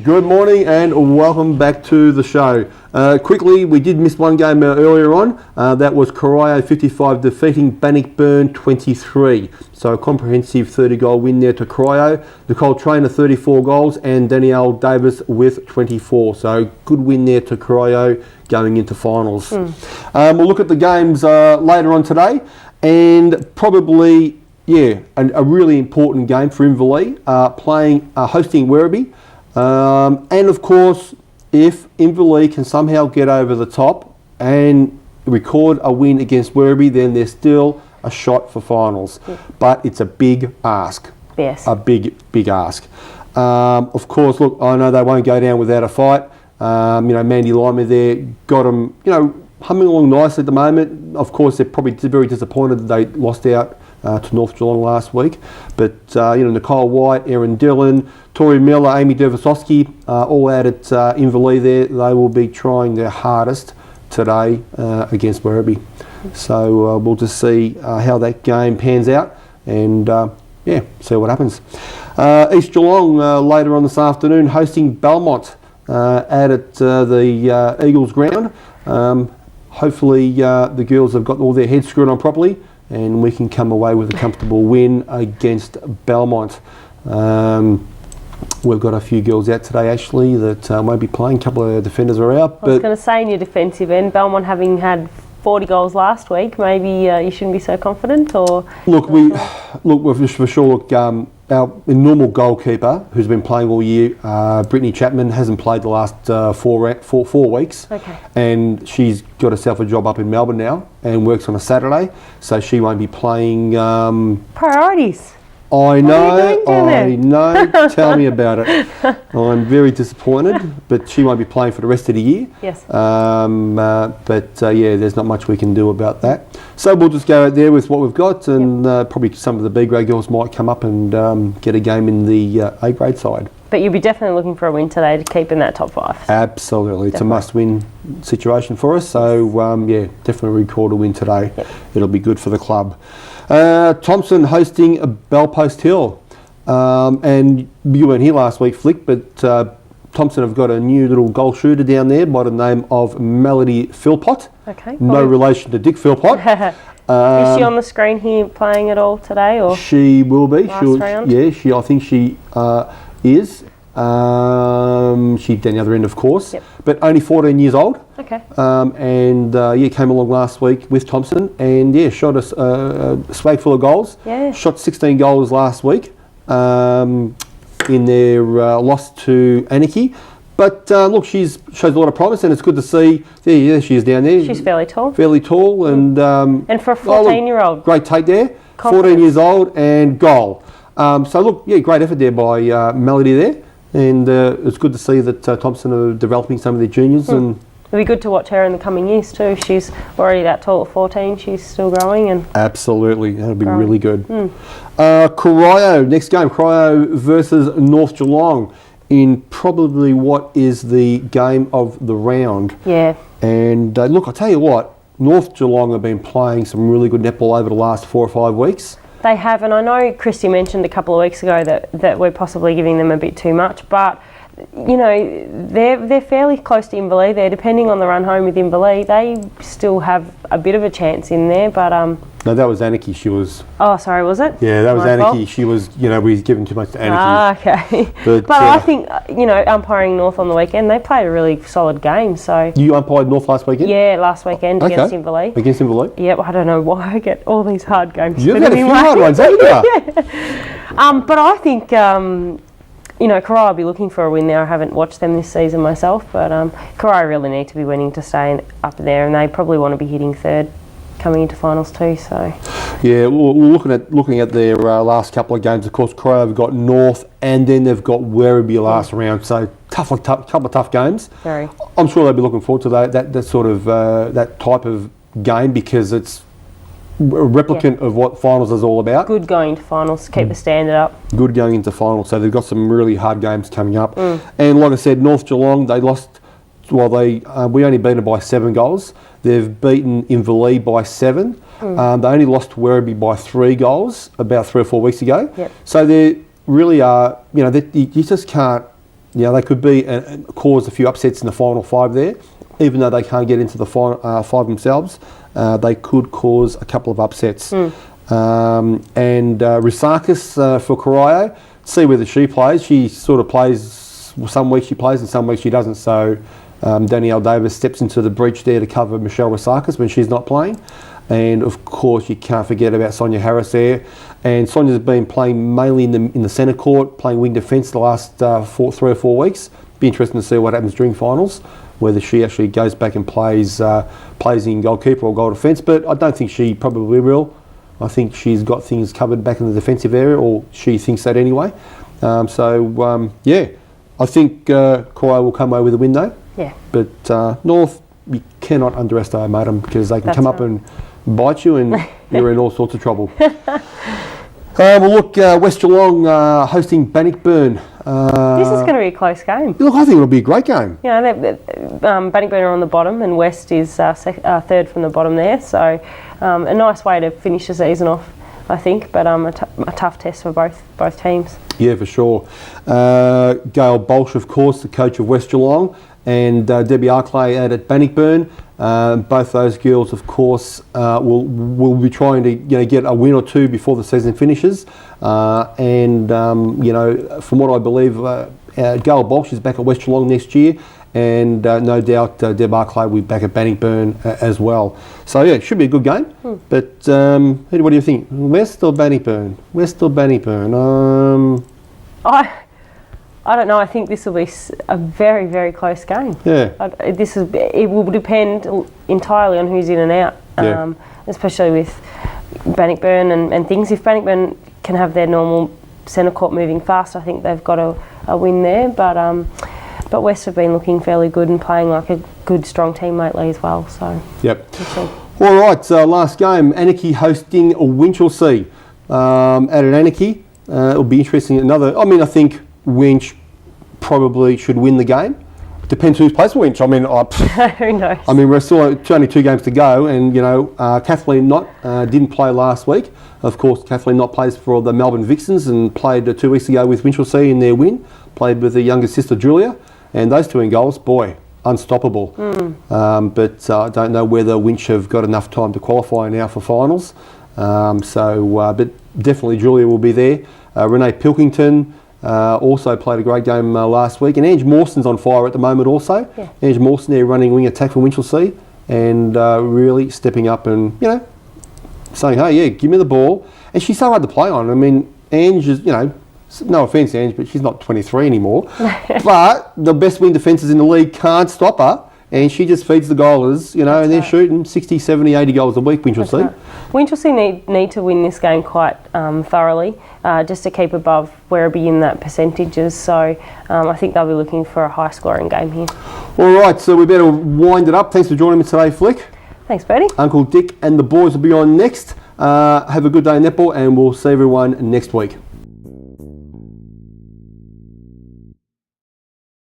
Good morning and welcome back to the show. Quickly, we did miss one game earlier on. That was Corio 55 defeating Bannockburn 23. So a comprehensive 30-goal win there to Corio. Nicole Trainer 34 goals and Danielle Davis with 24. So good win there to Corio going into finals. We'll look at the games later on today, and probably a really important game for Inverleigh, hosting Werribee. And of course, if Inverleigh can somehow get over the top and record a win against Werribee, then there's still a shot for finals. But it's a big ask. Yes. A big ask. Of course, look, I know they won't go down without a fight. Mandy Lima there got them, humming along nicely at the moment. Of course, they're probably very disappointed that they lost out to North Geelong last week. But, Nicole White, Erin Dillon, Tori Miller, Amy Dervisowski, all out at Inverleigh there. They will be trying their hardest today against Werribee. So we'll just see how that game pans out and, see what happens. East Geelong later on this afternoon hosting Belmont out at the Eagles ground. Hopefully the girls have got all their heads screwed on properly and we can come away with a comfortable win against Belmont. We've got a few girls out today actually that won't be playing. A couple of defenders are out. I was going to say in your defensive end, Belmont having had 40 goals last week, maybe you shouldn't be so confident, or? We've for sure, our normal goalkeeper who's been playing all year, Brittany Chapman, hasn't played the last 4 weeks. Okay. And she's got herself a job up in Melbourne now and works on a Saturday, so she won't be playing. Priorities. I know. Tell me about it. I'm very disappointed, but she won't be playing for the rest of the year. Yes. There's not much we can do about that. So we'll just go out there with what we've got, and probably some of the B grade girls might come up and get a game in the A grade side. But you'll be definitely looking for a win today to keep in that top 5. Absolutely. It's a must-win situation for us. So, definitely record a win today. Yep. It'll be good for the club. Thompson hosting Belpost Hill. And you weren't here last week, Flick, but Thompson have got a new little goal shooter down there by the name of Melody Philpott. Okay. No relation to Dick Philpott. Is she on the screen here playing at all today? Or she will be. Last round? Yeah, I think she is. She's down the other end, of course, but only 14 years old. Okay. Came along last week with Thompson and shot a swag full of goals. Yeah. Shot 16 goals last week in their loss to Anarchy. But look, shows a lot of promise, and it's good to see. There she is down there. She's fairly tall. And for a 14-year-old. Great take there. Confidence. 14 years old and goal. Great effort there by Melody there. And it's good to see that Thompson are developing some of their juniors. And it'll be good to watch her in the coming years too. She's already that tall at 14. She's still growing. And absolutely, that'll be really good. Corio, next game, Corio versus North Geelong in probably what is the game of the round. Yeah. And look, I'll tell you what, North Geelong have been playing some really good netball over the last 4 or 5 weeks. They have, and I know Christy mentioned a couple of weeks ago that we're possibly giving them a bit too much, but they're fairly close to Inverleigh. They're depending on the run home with Inverleigh. They still have a bit of a chance in there, but no, that was Anarchy. She was. Oh, sorry, was it? Yeah, that was My Anarchy. fault? She was. We've given too much to Anarchy. Ah, okay. But I think umpiring North on the weekend, they played a really solid game. So you umpired North last weekend? Yeah, last weekend against Inverleigh. Against Inverleigh? Yep. I don't know why I get all these hard games. You've had a few hard ones, haven't you? But I think Corio will be looking for a win there. I haven't watched them this season myself, but Corio really need to be winning to stay up there, and they probably want to be hitting third coming into finals too. So yeah, well, looking at their last couple of games, of course, Corio have got North, and then they've got Werribee last round. So couple of tough games. Very. I'm sure they'll be looking forward to that sort of that type of game, because it's a replicant of what finals is all about. Good going to finals, keep the standard up. Good going into finals, so they've got some really hard games coming up. And like I said, North Geelong, they lost well, we only beat them by 7 goals. They've beaten Inverleigh by 7. They only lost to Werribee by 3 goals about 3 or 4 weeks ago. Yep. So they really are, you know, you just can't, you know, they could be cause a few upsets in the final 5 there. Even though they can't get into the final 5 themselves, they could cause a couple of upsets. And Risakis for Corio, see whether she plays. She sort of plays, some weeks she plays and some weeks she doesn't. So Danielle Davis steps into the breach there to cover Michelle Risakis when she's not playing. And of course, you can't forget about Sonia Harris there. And Sonia's been playing mainly in the centre court, playing wing defence the last 3 or 4 weeks. Be interesting to see what happens during finals, whether she actually goes back and plays in goalkeeper or goal defence. But I don't think she probably will. I think she's got things covered back in the defensive area, or she thinks that anyway. Yeah, I think Corio will come away with a win though. Yeah. But North, you cannot underestimate them because they can come up and bite you and you're in all sorts of trouble. Well, look, West Geelong hosting Bannockburn. This is going to be a close game. Look, I think it'll be a great game. Yeah, Bannockburn are on the bottom and West is third from the bottom there. So a nice way to finish the season off, I think, but a tough test for both teams. Yeah, for sure. Gail Bolsh, of course, the coach of West Geelong, and Debbie Arclay out at Bannockburn. Both those girls, of course, will be trying to get a win or 2 before the season finishes. From what I believe, Gail Bolsh is back at West Geelong next year, and no doubt Deb Arclay will be back at Bannockburn as well. So yeah, it should be a good game. But what do you think? West or Bannockburn? West or Bannockburn? I don't know. I think this will be a very, very close game. Yeah. It will depend entirely on who's in and out, especially with Bannockburn and things. If Bannockburn can have their normal centre court moving fast, I think they've got a win there. But West have been looking fairly good and playing like a good, strong team lately as well. So. Yep. All right. Last game, Anarchy hosting Winchelsea at an Anarchy. It'll be interesting. I think Winch probably should win the game. Depends who's plays for Winch. Who knows? We're still only 2 games to go, and Kathleen Knott didn't play last week. Of course, Kathleen Knott plays for the Melbourne Vixens and played 2 weeks ago with Winchelsea in their win. Played with her younger sister Julia, and those 2 in goals, boy, unstoppable. But I don't know whether Winch have got enough time to qualify now for finals. But definitely Julia will be there. Renee Pilkington also played a great game last week, and Ange Mawson's on fire at the moment also. Yeah. Ange Mawson there running wing attack for Winchelsea and really stepping up and saying, hey, yeah, give me the ball. And she's so hard to play on. Ange is, no offence Ange, but she's not 23 anymore. But the best wing defences in the league can't stop her, and she just feeds the goalers, and they're shooting 60, 70, 80 goals a week, Winchelsea. Right. Winchelsea need to win this game quite thoroughly, just to keep above Werribee in that percentages. So I think they'll be looking for a high-scoring game here. All right, so we better wind it up. Thanks for joining me today, Flick. Thanks, Bertie. Uncle Dick and the boys will be on next. Have a good day in netball, and we'll see everyone next week.